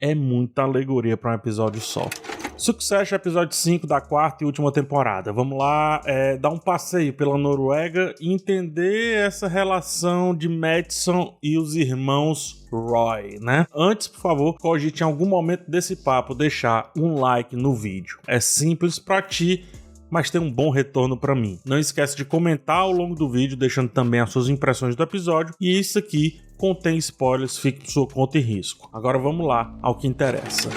É muita alegoria para um episódio só. Succession, episódio 5 da quarta e última temporada. Vamos lá, dar um passeio pela Noruega e entender essa relação de Madison e os irmãos Roy, né? Antes, por favor, cogite em algum momento desse papo deixar um like no vídeo. É simples pra ti, mas tem um bom retorno pra mim. Não esquece de comentar ao longo do vídeo, deixando também as suas impressões do episódio. E isso aqui contém spoilers, fique por sua conta e risco. Agora vamos lá ao que interessa.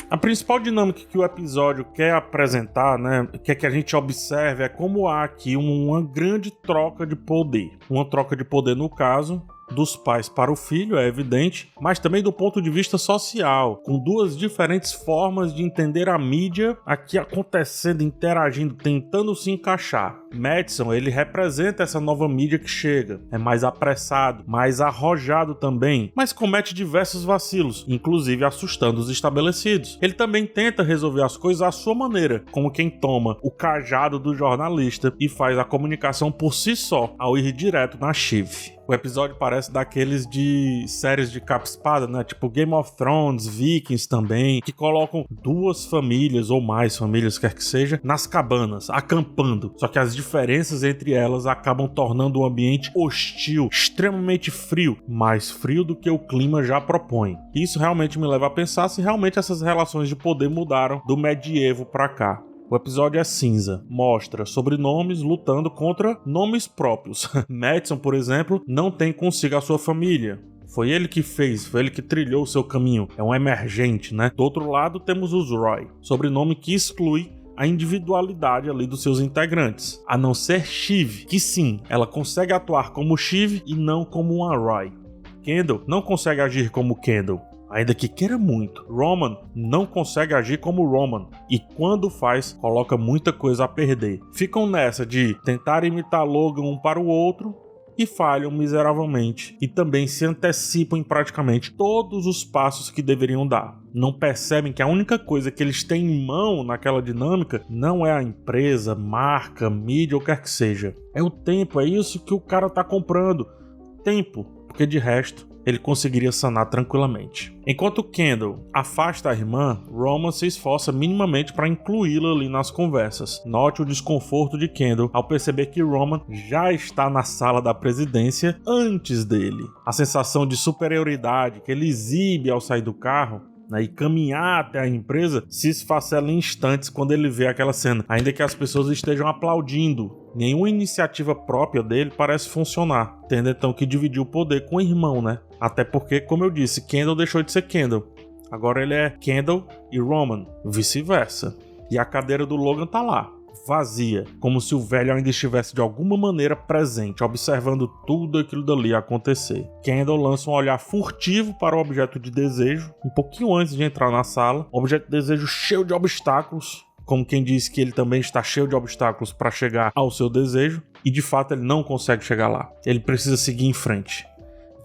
A principal dinâmica que o episódio quer apresentar, né, quer que a gente observe é como há aqui uma grande troca de poder. Uma troca de poder, no caso, dos pais para o filho, é evidente, mas também do ponto de vista social, com duas diferentes formas de entender a mídia aqui acontecendo, interagindo, tentando se encaixar. Madison, ele representa essa nova mídia que chega, é mais apressado, mais arrojado também, mas comete diversos vacilos, inclusive assustando os estabelecidos. Ele também tenta resolver as coisas à sua maneira, como quem toma o cajado do jornalista e faz a comunicação por si só, ao ir direto na Shiv. O episódio parece daqueles de séries de capa-espada, né? Tipo Game of Thrones, Vikings também, que colocam duas famílias ou mais famílias, quer que seja, nas cabanas, acampando. Só que as diferenças entre elas acabam tornando o ambiente hostil, extremamente frio, mais frio do que o clima já propõe. Isso realmente me leva a pensar se realmente essas relações de poder mudaram do medievo pra cá. O episódio é cinza, mostra sobrenomes lutando contra nomes próprios. Madison, por exemplo, não tem consigo a sua família. Foi ele que fez, foi ele que trilhou o seu caminho. É um emergente, né? Do outro lado temos os Roy, sobrenome que exclui a individualidade ali dos seus integrantes. A não ser Shiv, que sim, ela consegue atuar como Shiv e não como uma Roy. Kendall não consegue agir como Kendall, ainda que queira muito. Roman não consegue agir como Roman e quando faz, coloca muita coisa a perder. Ficam nessa de tentar imitar Logan um para o outro e falham miseravelmente e também se antecipam em praticamente todos os passos que deveriam dar. Não percebem que a única coisa que eles têm em mão naquela dinâmica não é a empresa, marca, mídia ou quer que seja. É o tempo, é isso que o cara tá comprando. Tempo, porque de resto ele conseguiria sanar tranquilamente. Enquanto Kendall afasta a irmã, Roman se esforça minimamente para incluí-la ali nas conversas. Note o desconforto de Kendall ao perceber que Roman já está na sala da presidência antes dele. A sensação de superioridade que ele exibe ao sair do carro, né, e caminhar até a empresa se esfacela em instantes quando ele vê aquela cena, ainda que as pessoas estejam aplaudindo. Nenhuma iniciativa própria dele parece funcionar, tendo então que dividir o poder com o irmão, né? Até porque, como eu disse, Kendall deixou de ser Kendall. Agora ele é Kendall e Roman, vice-versa. E a cadeira do Logan tá lá, vazia, como se o velho ainda estivesse de alguma maneira presente, observando tudo aquilo dali acontecer. Kendall lança um olhar furtivo para o objeto de desejo, um pouquinho antes de entrar na sala. Um objeto de desejo cheio de obstáculos, como quem diz que ele também está cheio de obstáculos para chegar ao seu desejo, e de fato ele não consegue chegar lá. Ele precisa seguir em frente.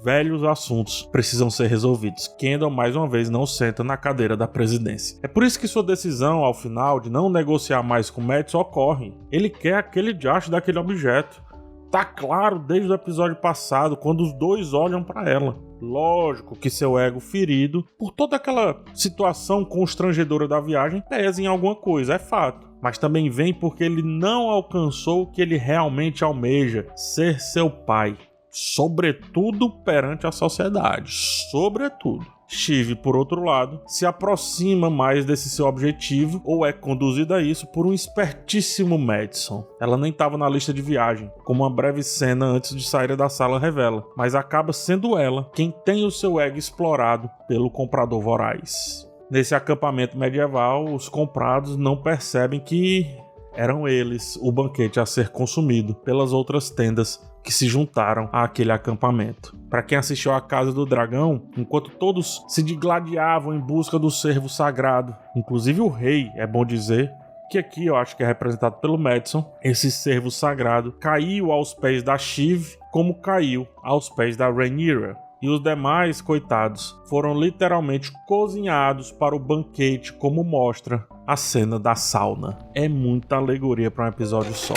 Velhos assuntos precisam ser resolvidos. Kendall, mais uma vez, não senta na cadeira da presidência. É por isso que sua decisão, ao final, de não negociar mais com Madison ocorre. Ele quer aquele diacho daquele objeto. Tá claro desde o episódio passado, quando os dois olham para ela. Lógico que seu ego ferido, por toda aquela situação constrangedora da viagem, pesa em alguma coisa, é fato. Mas também vem porque ele não alcançou o que ele realmente almeja, ser seu pai. Sobretudo perante a sociedade, sobretudo. Shiv, por outro lado, se aproxima mais desse seu objetivo ou é conduzida a isso por um espertíssimo Madison. Ela nem estava na lista de viagem, como uma breve cena antes de sair da sala revela, mas acaba sendo ela quem tem o seu ego explorado pelo comprador voraz. Nesse acampamento medieval, os comprados não percebem que eram eles o banquete a ser consumido pelas outras tendas que se juntaram àquele acampamento. Para quem assistiu à Casa do Dragão, enquanto todos se digladiavam em busca do cervo sagrado, inclusive o rei, é bom dizer, que aqui eu acho que é representado pelo Madison, esse cervo sagrado caiu aos pés da Shiv como caiu aos pés da Rhaenyra. E os demais, coitados, foram literalmente cozinhados para o banquete, como mostra a cena da sauna. É muita alegoria para um episódio só.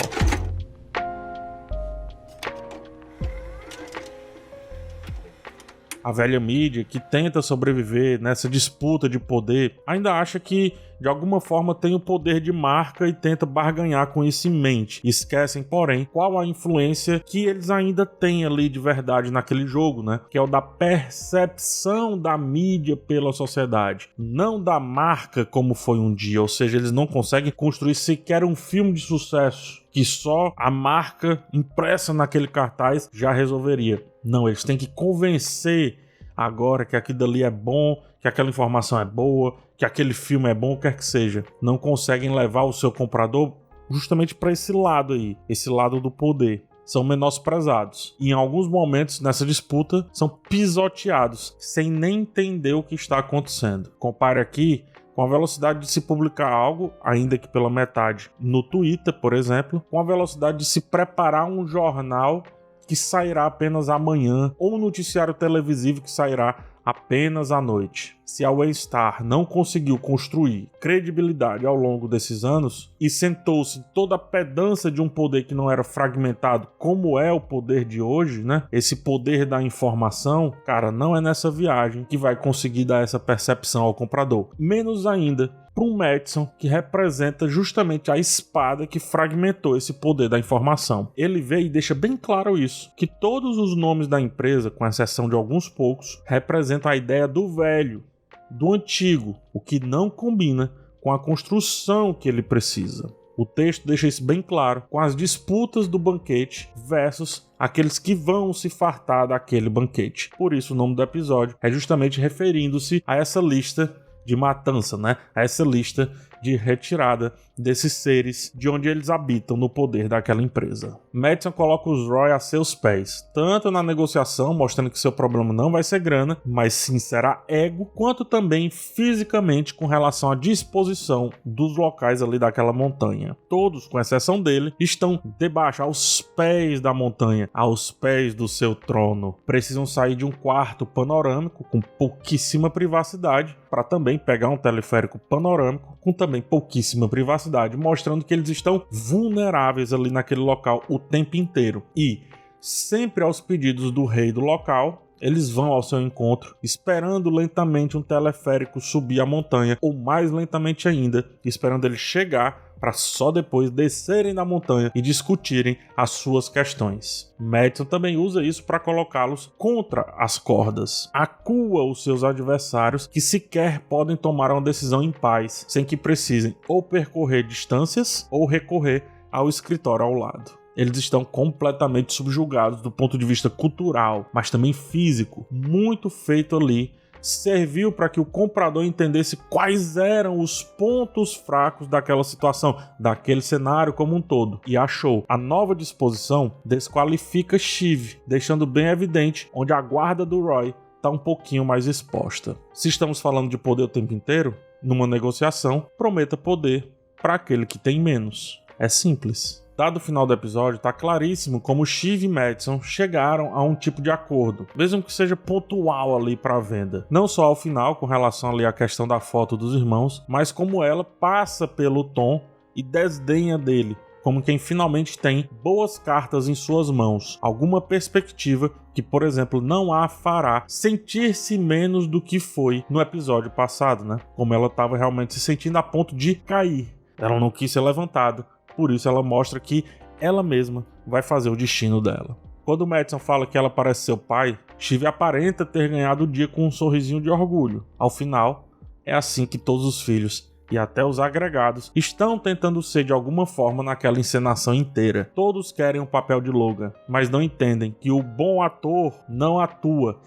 a velha mídia que tenta sobreviver nessa disputa de poder ainda acha que de alguma forma tem o poder de marca e tenta barganhar com isso em mente. Esquecem, porém, qual a influência que eles ainda têm ali de verdade naquele jogo, né? Que é o da percepção da mídia pela sociedade, não da marca como foi um dia. Ou seja, eles não conseguem construir sequer um filme de sucesso que só a marca impressa naquele cartaz já resolveria. Não, eles têm que convencer agora que aquilo dali é bom, que aquela informação é boa, que aquele filme é bom, o que quer que seja. Não conseguem levar o seu comprador justamente para esse lado aí, esse lado do poder. São menosprezados. E em alguns momentos nessa disputa são pisoteados, sem nem entender o que está acontecendo. Compare aqui com a velocidade de se publicar algo, ainda que pela metade, no Twitter, por exemplo, com a velocidade de se preparar um jornal que sairá apenas amanhã, ou um noticiário televisivo que sairá apenas à noite. Se a Waystar não conseguiu construir credibilidade ao longo desses anos e sentou-se em toda a pedância de um poder que não era fragmentado, como é o poder de hoje, né? Esse poder da informação, cara, não é nessa viagem que vai conseguir dar essa percepção ao comprador. Menos ainda para um Madison que representa justamente a espada que fragmentou esse poder da informação. Ele vê e deixa bem claro isso, que todos os nomes da empresa, com exceção de alguns poucos, representam a ideia do velho, do antigo, o que não combina com a construção que ele precisa. O texto deixa isso bem claro, com as disputas do banquete versus aqueles que vão se fartar daquele banquete. Por isso o nome do episódio é justamente referindo-se a essa lista de matança, né? A essa lista de retirada desses seres de onde eles habitam no poder daquela empresa. Madison coloca os Roy a seus pés, tanto na negociação, mostrando que seu problema não vai ser grana, mas sim será ego, quanto também fisicamente com relação à disposição dos locais ali daquela montanha. Todos, com exceção dele, estão debaixo, aos pés da montanha, aos pés do seu trono. Precisam sair de um quarto panorâmico com pouquíssima privacidade para também pegar um teleférico panorâmico com também pouquíssima privacidade, mostrando que eles estão vulneráveis ali naquele local o tempo inteiro. E, sempre aos pedidos do rei do local, eles vão ao seu encontro, esperando lentamente um teleférico subir a montanha, ou mais lentamente ainda, esperando ele chegar para só depois descerem da montanha e discutirem as suas questões. Madison também usa isso para colocá-los contra as cordas. Acua os seus adversários que sequer podem tomar uma decisão em paz, sem que precisem ou percorrer distâncias ou recorrer ao escritório ao lado. Eles estão completamente subjugados do ponto de vista cultural, mas também físico, muito feito ali. Serviu para que o comprador entendesse quais eram os pontos fracos daquela situação, daquele cenário como um todo. E achou. A nova disposição desqualifica Shiv, deixando bem evidente onde a guarda do Roy está um pouquinho mais exposta. Se estamos falando de poder o tempo inteiro, numa negociação, prometa poder para aquele que tem menos. É simples. Dado o final do episódio, tá claríssimo como Shiv e Madison chegaram a um tipo de acordo, mesmo que seja pontual ali para a venda. Não só ao final, com relação ali à questão da foto dos irmãos, mas como ela passa pelo Tom e desdenha dele, como quem finalmente tem boas cartas em suas mãos, alguma perspectiva que, por exemplo, não a fará sentir-se menos do que foi no episódio passado, né? Como ela estava realmente se sentindo a ponto de cair. Ela não quis ser levantada. Por isso ela mostra que ela mesma vai fazer o destino dela. Quando o Madison fala que ela parece seu pai, Shiv aparenta ter ganhado o dia com um sorrisinho de orgulho. Ao final, é assim que todos os filhos e até os agregados estão tentando ser de alguma forma naquela encenação inteira. Todos querem o papel de Logan, mas não entendem que o bom ator não atua,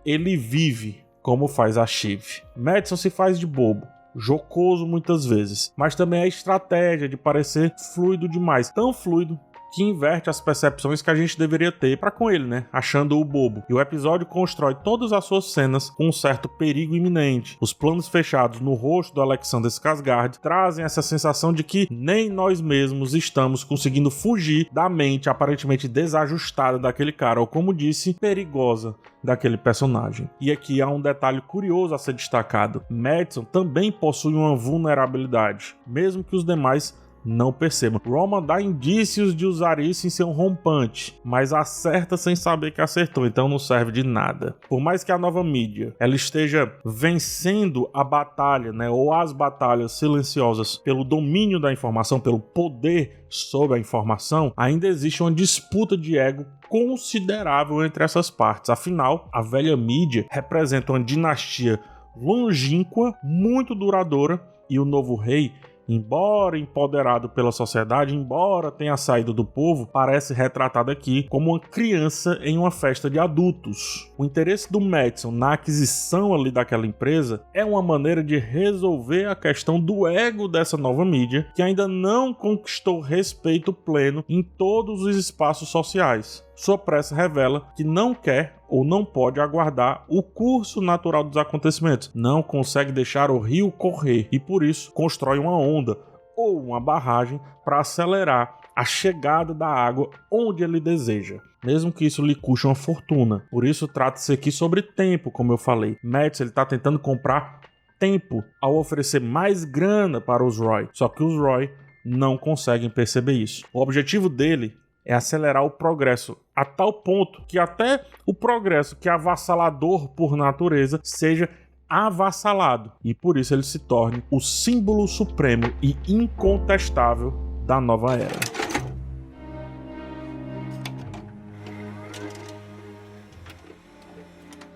ele vive como faz a Shiv. Madison se faz de bobo, jocoso muitas vezes, mas também a estratégia de parecer fluido demais, tão fluido que inverte as percepções que a gente deveria ter para com ele, né? Achando-o bobo. E o episódio constrói todas as suas cenas com um certo perigo iminente. Os planos fechados no rosto do Alexander Skarsgård trazem essa sensação de que nem nós mesmos estamos conseguindo fugir da mente aparentemente desajustada daquele cara, ou como disse, perigosa daquele personagem. E aqui há um detalhe curioso a ser destacado. Madison também possui uma vulnerabilidade, mesmo que os demais não percebam. Roman dá indícios de usar isso em seu rompante, mas acerta sem saber que acertou, então não serve de nada. Por mais que a nova mídia ela esteja vencendo a batalha, né, ou as batalhas silenciosas pelo domínio da informação, pelo poder sobre a informação, ainda existe uma disputa de ego considerável entre essas partes. Afinal, a velha mídia representa uma dinastia longínqua, muito duradoura, e o novo rei, embora empoderado pela sociedade, embora tenha saído do povo, parece retratado aqui como uma criança em uma festa de adultos. O interesse do Madison na aquisição ali daquela empresa é uma maneira de resolver a questão do ego dessa nova mídia, que ainda não conquistou respeito pleno em todos os espaços sociais. Sua pressa revela que não quer ou não pode aguardar o curso natural dos acontecimentos, não consegue deixar o rio correr e por isso constrói uma onda ou uma barragem para acelerar a chegada da água onde ele deseja, mesmo que isso lhe custe uma fortuna. Por isso trata-se aqui sobre tempo, como eu falei. Madison está tentando comprar tempo ao oferecer mais grana para os Roy, só que os Roy não conseguem perceber isso. O objetivo dele é acelerar o progresso a tal ponto que até o progresso que é avassalador por natureza seja avassalado e por isso ele se torne o símbolo supremo e incontestável da nova era.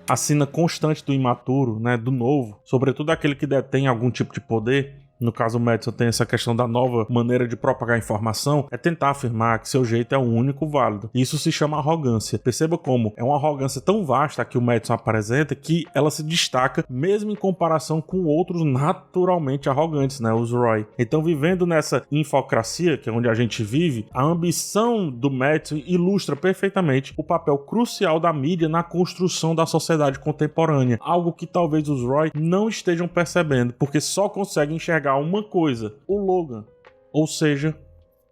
A sina constante do imaturo, né, do novo, sobretudo aquele que detém algum tipo de poder, no caso o Madison tem essa questão da nova maneira de propagar informação, é tentar afirmar que seu jeito é o único válido. Isso se chama arrogância. Perceba como é uma arrogância tão vasta que o Madison apresenta que ela se destaca mesmo em comparação com outros naturalmente arrogantes, né, os Roy. Então, vivendo nessa infocracia, que é onde a gente vive, a ambição do Madison ilustra perfeitamente o papel crucial da mídia na construção da sociedade contemporânea, algo que talvez os Roy não estejam percebendo, porque só conseguem enxergar uma coisa, o Logan, ou seja,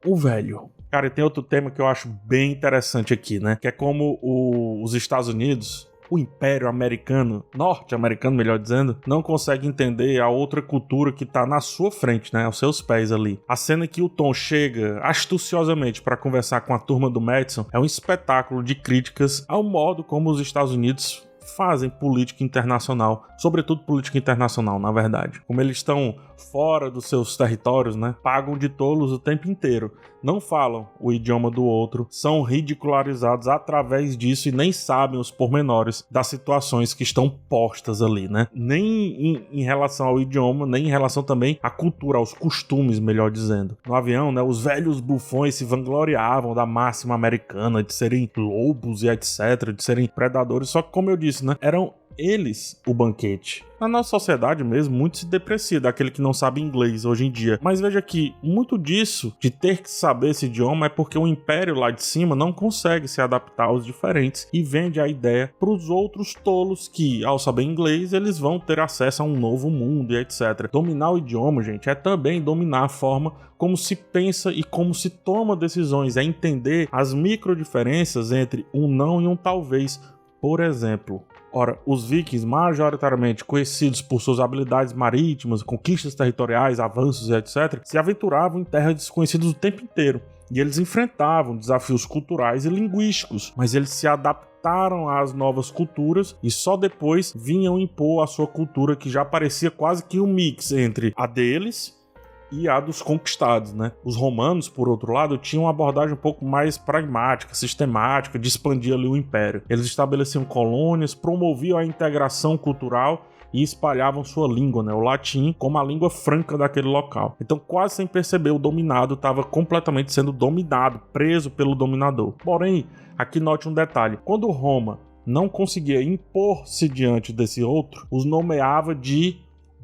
o velho. Cara, e tem outro tema que eu acho bem interessante aqui, né? Que é como os Estados Unidos, o Império Americano, norte-americano, melhor dizendo, não consegue entender a outra cultura que tá na sua frente, né? Aos seus pés ali. A cena que o Tom chega astuciosamente para conversar com a turma do Madison é um espetáculo de críticas ao modo como os Estados Unidos fazem política internacional, sobretudo política internacional, na verdade. Como eles estão fora dos seus territórios, né, pagam de tolos o tempo inteiro, não falam o idioma do outro, são ridicularizados através disso e nem sabem os pormenores das situações que estão postas ali, né? Nem em relação ao idioma, nem em relação também à cultura, aos costumes, melhor dizendo. No avião, né, os velhos bufões se vangloriavam da máxima americana de serem lobos e etc, de serem predadores, só que como eu disse, né, eram eles o banquete. Na nossa sociedade mesmo, muito se deprecia daquele que não sabe inglês hoje em dia. Mas veja que muito disso, de ter que saber esse idioma, é porque o império lá de cima não consegue se adaptar aos diferentes e vende a ideia para os outros tolos que, ao saber inglês, eles vão ter acesso a um novo mundo e etc. Dominar o idioma, gente, é também dominar a forma como se pensa e como se toma decisões, é entender as micro diferenças entre um não e um talvez. Por exemplo, ora, os vikings, majoritariamente conhecidos por suas habilidades marítimas, conquistas territoriais, avanços e etc., se aventuravam em terras desconhecidas o tempo inteiro. E eles enfrentavam desafios culturais e linguísticos, mas eles se adaptaram às novas culturas e só depois vinham impor a sua cultura, que já parecia quase que um mix entre a deles e a dos conquistados, né? Os romanos, por outro lado, tinham uma abordagem um pouco mais pragmática, sistemática, de expandir ali o império. Eles estabeleciam colônias, promoviam a integração cultural e espalhavam sua língua, né, o latim, como a língua franca daquele local. Então, quase sem perceber, o dominado estava completamente sendo dominado, preso pelo dominador. Porém, aqui note um detalhe: quando Roma não conseguia impor-se diante desse outro, os nomeava de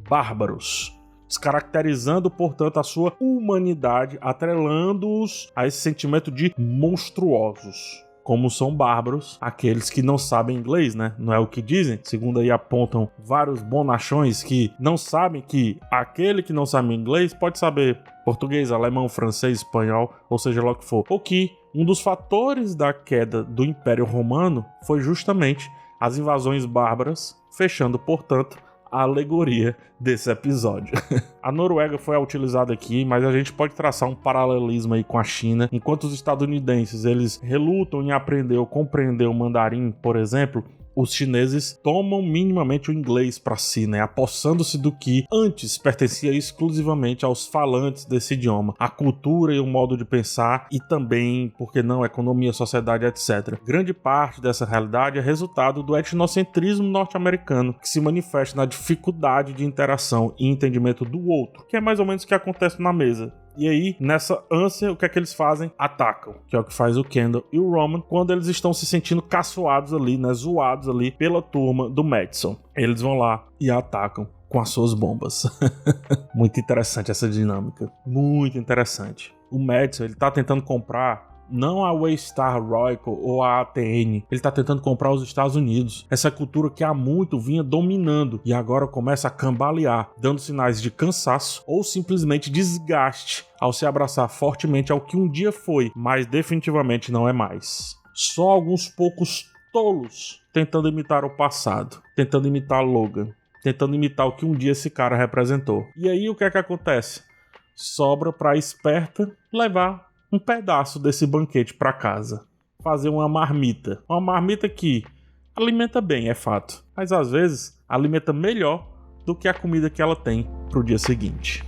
bárbaros, descaracterizando, portanto, a sua humanidade, atrelando-os a esse sentimento de monstruosos. Como são bárbaros aqueles que não sabem inglês, né? Não é o que dizem? Segundo aí apontam vários bonachões que não sabem que aquele que não sabe inglês pode saber português, alemão, francês, espanhol, ou seja lá o que for. Ou que um dos fatores da queda do Império Romano foi justamente as invasões bárbaras, fechando, portanto, a alegoria desse episódio. A Noruega foi utilizada aqui, mas a gente pode traçar um paralelismo aí com a China. Enquanto os estadunidenses eles relutam em aprender ou compreender o mandarim, por exemplo, os chineses tomam minimamente o inglês para si, né? Apossando-se do que antes pertencia exclusivamente aos falantes desse idioma. A cultura e o modo de pensar e também, por que não, economia, sociedade, etc. Grande parte dessa realidade é resultado do etnocentrismo norte-americano, que se manifesta na dificuldade de interação e entendimento do outro, que é mais ou menos o que acontece na mesa. E aí, nessa ânsia, o que é que eles fazem? Atacam, que é o que faz o Kendall e o Roman quando eles estão se sentindo caçoados ali, né, zoados ali pela turma do Madison. Eles vão lá e atacam com as suas bombas. Muito interessante essa dinâmica, muito interessante. O Madison, ele tá tentando comprar não a Waystar Royco ou a ATN, ele tá tentando comprar os Estados Unidos. Essa cultura que há muito vinha dominando e agora começa a cambalear, dando sinais de cansaço ou simplesmente desgaste ao se abraçar fortemente ao que um dia foi, mas definitivamente não é mais. Só alguns poucos tolos tentando imitar o passado, tentando imitar Logan, tentando imitar o que um dia esse cara representou. E aí o que é que acontece? Sobra pra esperta levar um pedaço desse banquete para casa. Fazer uma marmita. Uma marmita que alimenta bem, é fato. Mas às vezes alimenta melhor do que a comida que ela tem pro dia seguinte.